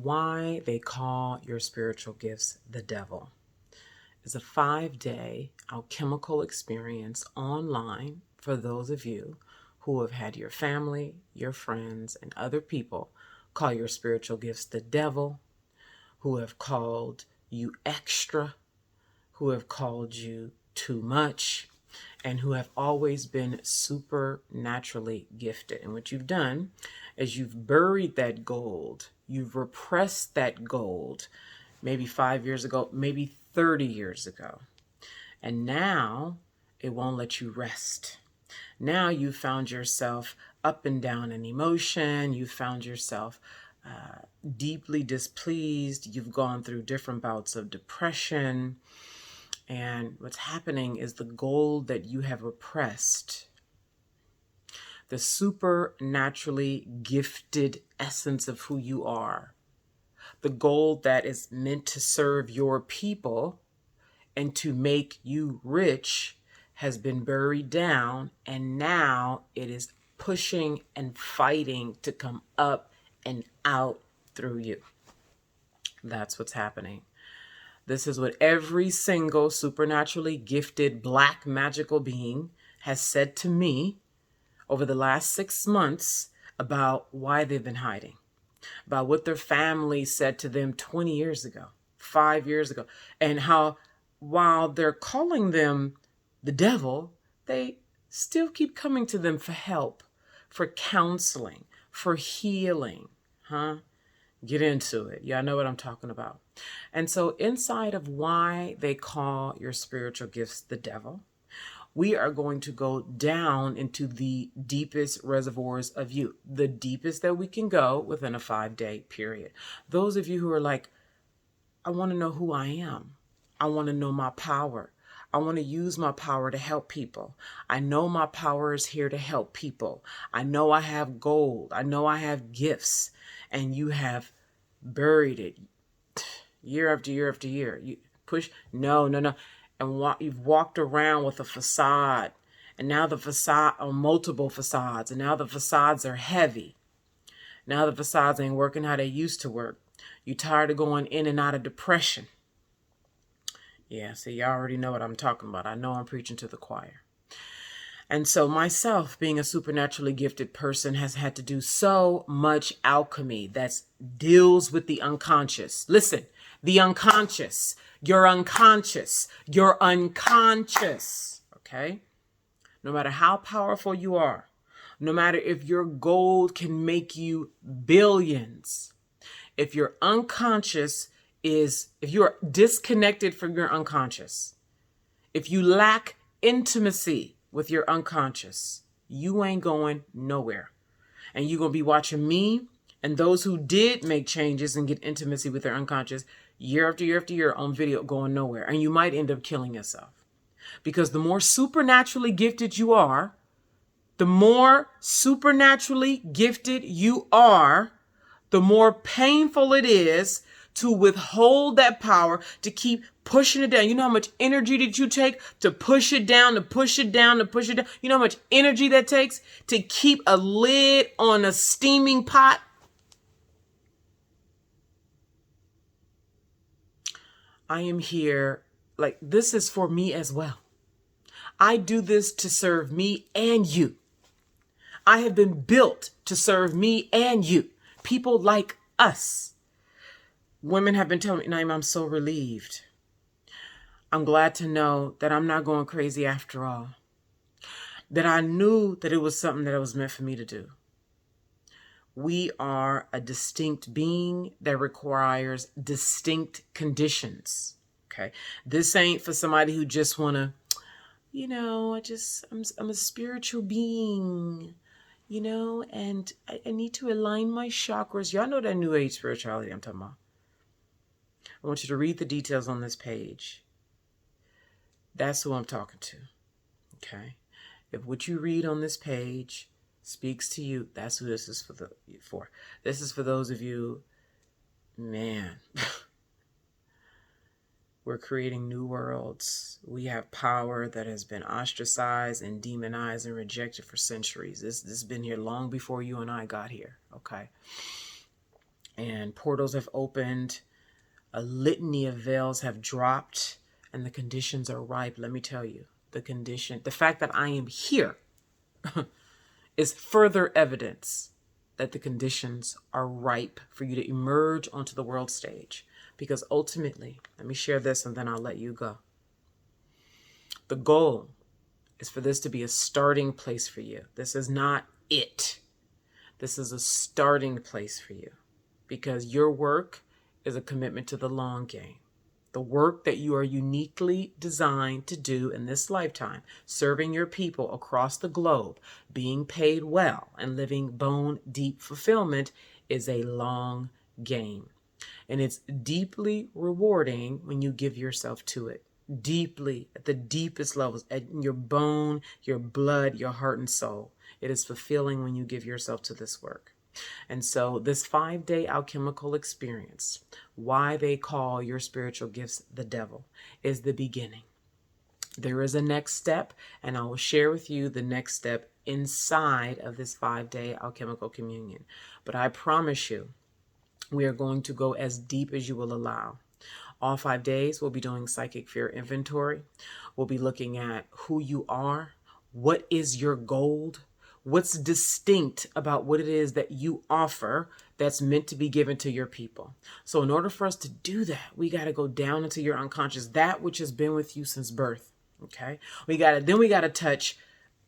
Why They Call Your Spiritual Gifts the Devil is a 5-day alchemical experience online for those of you who have had your family, your friends, and other people call your spiritual gifts the devil, who have called you extra, who have called you too much, and who have always been supernaturally gifted. And what you've done is you've buried that gold, you've repressed that gold, maybe 5 years ago, maybe 30 years ago. And now it won't let you rest. Now you found yourself up and down in emotion. You found yourself deeply displeased. You've gone through different bouts of depression. And what's happening is the gold that you have repressed, the supernaturally gifted essence of who you are, the gold that is meant to serve your people and to make you rich, has been buried down, and now it is pushing and fighting to come up and out through you. That's what's happening. This is what every single supernaturally gifted black magical being has said to me over the last 6 months about why they've been hiding, about what their family said to them 20 years ago, 5 years ago, and how while they're calling them the devil, they still keep coming to them for help, for counseling, for healing. Get into it. Y'all know what I'm talking about. And so inside of Why They Call Your Spiritual Gifts the Devil, we are going to go down into the deepest reservoirs of you, the deepest that we can go within a 5-day period. Those of you who are like, I want to know who I am. I want to know my power. I want to use my power to help people. I know my power is here to help people. I know I have gold. I know I have gifts. And you have buried it year after year after year. You push, no. And you've walked around with a facade. And now the facade, or multiple facades. And now the facades are heavy. Now the facades ain't working how they used to work. You're tired of going in and out of depression. Yeah, see, you already know what I'm talking about. I know I'm preaching to the choir. And so myself, being a supernaturally gifted person, has had to do so much alchemy that deals with the unconscious. Listen, the unconscious, your unconscious, your unconscious, okay? No matter how powerful you are, no matter if your gold can make you billions, if your unconscious if you are disconnected from your unconscious, if you lack intimacy with your unconscious, you ain't going nowhere. And you're going to be watching me and those who did make changes and get intimacy with their unconscious year after year after year on video going nowhere. And you might end up killing yourself. Because the more supernaturally gifted you are, the more painful it is to withhold that power, to keep pushing it down. You know how much energy did you take to push it down, to push it down, to push it down? You know how much energy that takes to keep a lid on a steaming pot? I am here, like, this is for me as well. I do this to serve me and you. I have been built to serve me and you. People like us. Women have been telling me, Naima, I'm so relieved. I'm glad to know that I'm not going crazy after all. That I knew that it was something that was meant for me to do. We are a distinct being that requires distinct conditions. Okay. This ain't for somebody who just want to, I'm a spiritual being, and I need to align my chakras. Y'all know that new age spirituality I'm talking about. I want you to read the details on this page. That's who I'm talking to. Okay. If what you read on this page speaks to you, that's who this is for. This is for those of you, man. We're creating new worlds. We have power that has been ostracized and demonized and rejected for centuries. This has been here long before you and I got here. Okay. and portals have opened, a litany of veils have dropped, and the conditions are ripe. Let me tell you, the fact that I am here is further evidence that the conditions are ripe for you to emerge onto the world stage. Because ultimately, let me share this and then I'll let you go. The goal is for this to be a starting place for you. This is not it. This is a starting place for you, because your work is a commitment to the long game. The work that you are uniquely designed to do in this lifetime, serving your people across the globe, being paid well, and living bone deep fulfillment, is a long game. And it's deeply rewarding when you give yourself to it. Deeply, at the deepest levels, at your bone, your blood, your heart and soul. It is fulfilling when you give yourself to this work. And so this 5-day alchemical experience, why they call your spiritual gifts the devil, is the beginning. There is a next step, and I will share with you the next step inside of this 5-day alchemical communion. But I promise you, we are going to go as deep as you will allow. All 5 days, we'll be doing psychic fear inventory. We'll be looking at who you are, what is your gold, what's distinct about what it is that you offer that's meant to be given to your people. So in order for us to do that, we got to go down into your unconscious, that which has been with you since birth. Okay? We got to touch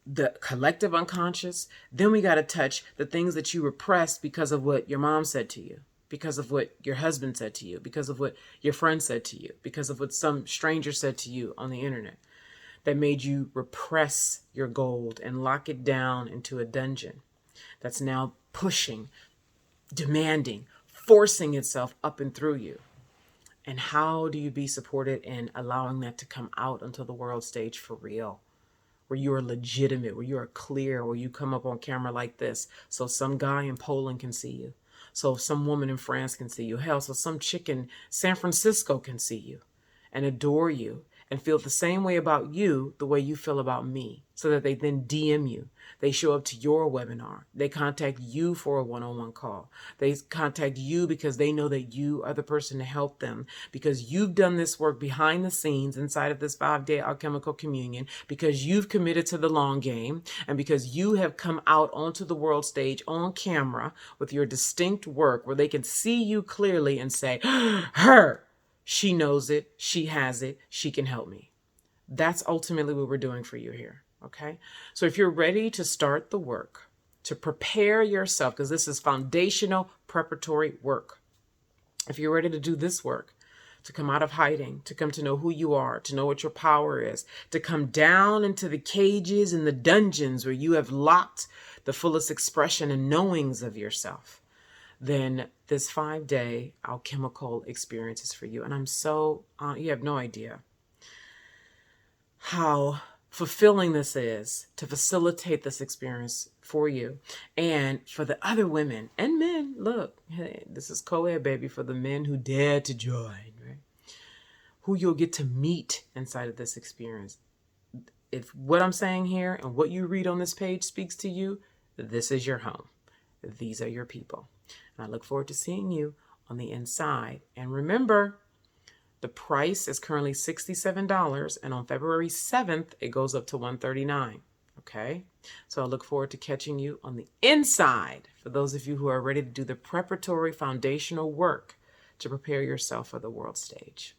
the collective unconscious. Then we got to touch the things that you repressed because of what your mom said to you, because of what your husband said to you, because of what your friend said to you, because of what some stranger said to you on the internet, that made you repress your gold and lock it down into a dungeon that's now pushing, demanding, forcing itself up and through you. And how do you be supported in allowing that to come out onto the world stage for real? Where you are legitimate, where you are clear, where you come up on camera like this, so some guy in Poland can see you. So some woman in France can see you. Hell, so some chick in San Francisco can see you and adore you and feel the same way about you the way you feel about me, so that they then DM you. They show up to your webinar. They contact you for a one-on-one call. They contact you because they know that you are the person to help them, because you've done this work behind the scenes inside of this 5-day alchemical communion, because you've committed to the long game, and because you have come out onto the world stage on camera with your distinct work where they can see you clearly and say, her, she knows it, she has it, she can help me. That's ultimately what we're doing for you here, okay? So if you're ready to start the work, to prepare yourself, because this is foundational preparatory work. If you're ready to do this work, to come out of hiding, to come to know who you are, to know what your power is, to come down into the cages and the dungeons where you have locked the fullest expression and knowings of yourself, then this 5-day alchemical experience is for you. And I'm so, you have no idea how fulfilling this is to facilitate this experience for you and for the other women and men. Look, hey, this is co-ed, baby, for the men who dare to join, right? Who you'll get to meet inside of this experience. If what I'm saying here and what you read on this page speaks to you, this is your home. These are your people. And I look forward to seeing you on the inside. And remember, the price is currently $67, and on February 7th, it goes up to $139. Okay? So I look forward to catching you on the inside for those of you who are ready to do the preparatory foundational work to prepare yourself for the world stage.